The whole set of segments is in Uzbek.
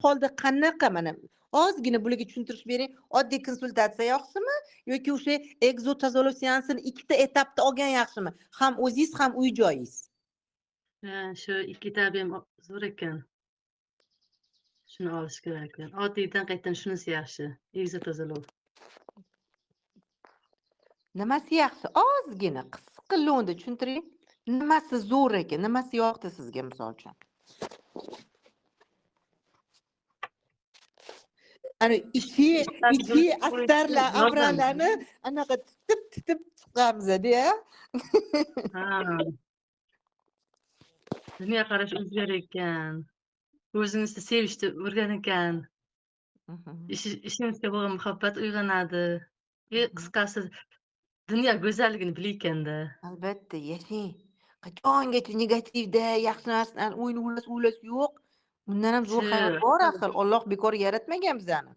qoldi qanaqa mana ozgina bularga tushuntirish bering. Oddiy konsultatsiya yaxshimi yoki o'sha egzo tozalash seansini ikkita etapda olgan yaxshimi? Ham o'zingiz, ham uy joyingiz. Shu ikki etapi ham zo'r ekan. Shuni olish kerak ekan. Oddiydan qaytadan shunisi yaxshi. Egzo tozalov. Nimasi yaxshi? Ozgina qisqa lo'nda tushuntiring. Nimasi zo'r ekan? Nimasi yoqdi sizga misol uchun? Ana ichi astarlar, avralarni anaqa tutib chiqamiz-da. Ha. Dunyoqarash o'zgar ekan. O'zingizni sevishni o'rgan ekan. Ishingizga bo'lgan muhabbat uyg'onadi. Qisqasi dunyo go'zalligini bilaykanda. Albatta, yashang. Qachongacha negativda, yaxshi narsalarni o'ylash yo'q. Bundan ham zo'r hayot bor axir. Alloh bekor yaratmagan bizani.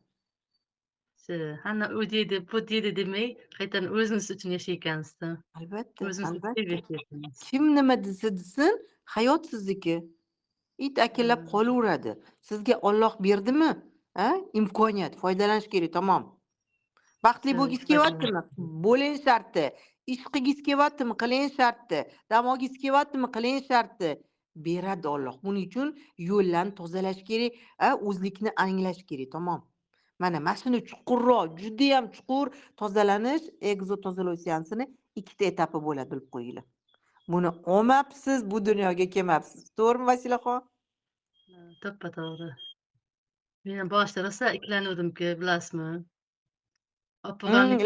Ana u deydi, bu deydi demay, qaytadan o'zingiz uchun yashaykansizda. Albatta, O'zingizni albatta. sevasiz. Kim nima desin, hayot sizniki. It akillab qolaveradi. Sizga Alloh berdimi? Imkoniyat, foydalanish kerak, tamom. Baxtli bo'lgingiz kelyaptimi? Bo'ling sharti. Ish qilgingiz kelyaptimi? Qiling sharti. Dam olgingiz kelyaptimi? Qiling sharti. Beradi Alloh. Buning uchun yo'llarni tozalash kerak, o'zlikni anglash kerak, tamom. Mana shuni chuqurroq, juda ham chuqur tozalanish, egzo tozalash seansini ikkita etapi bo'ladi, bilib qo'yinglar. Buni olmabsiz, bu dunyoga kelmabsiz. To'g'rimi, Vasilaxon? To'ppa-to'g'ri. Men boshida rosa ikkilanuvdimki, bilasizmi?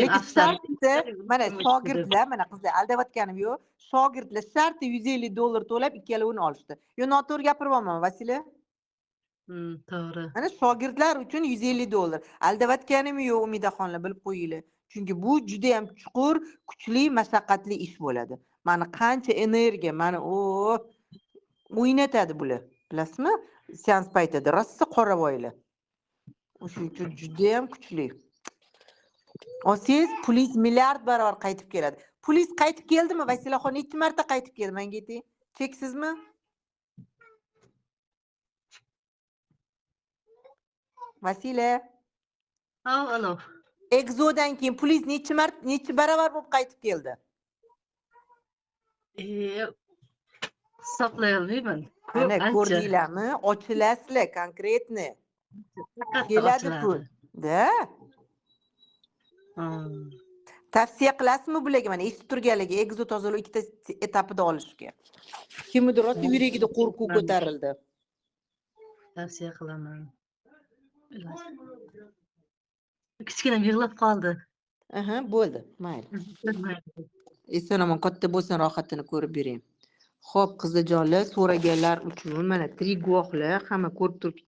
Lekin sharti, mana shogirdlar, mana qizlar aldayotganim yo'q. Shogirdlar sharti $150 to'lab ikkalovini olishdi. Yo, noto'g'ri gapiryapmanmi, Vasila? To'g'ri. Mana shogirdlar uchun $150. Aldayotganim yo'q, Umidaxonlar, bilib qo'yinglar. Chunki bu juda ham chuqur, kuchli, mashaqqatli ish bo'ladi. Mana qancha energiya, mana o'ynatadi bular. Bilasizmi? Seans paytida rosa qoravoylar. O'shuning uchun juda ham kuchli. Olsangiz pulingiz milliard barobar qaytib keladi. Pulingiz qaytib keldimi, Vasilaxon? Necha marta qaytib keldi, menga ayting. Cheksizmi? Vasila. Alo. Egzodan keyin pulingiz necha barobar bo'lib qaytib keldi? Hisoblay olmayman. Ana ko'rdinglarmi? Ochilasizlar konkretni. Keladi pul. Da. Tavsiya qilasizmi bularga? Mana eshitib turganlarga egzo tozalash ikkita etapida olishga. Kimdir rosa yuragida qo'rquv ko'tarildi. Tavsiya qilaman. Kichkina yig'lab qoldi. Bo'ldi, mayli. Eson-omon katta bo'lsin, rohatini ko'rib bering. Xo'p, qizijonlar, so'raganlar uchun mana tirik guvohlar, hamma ko'rib turibdi.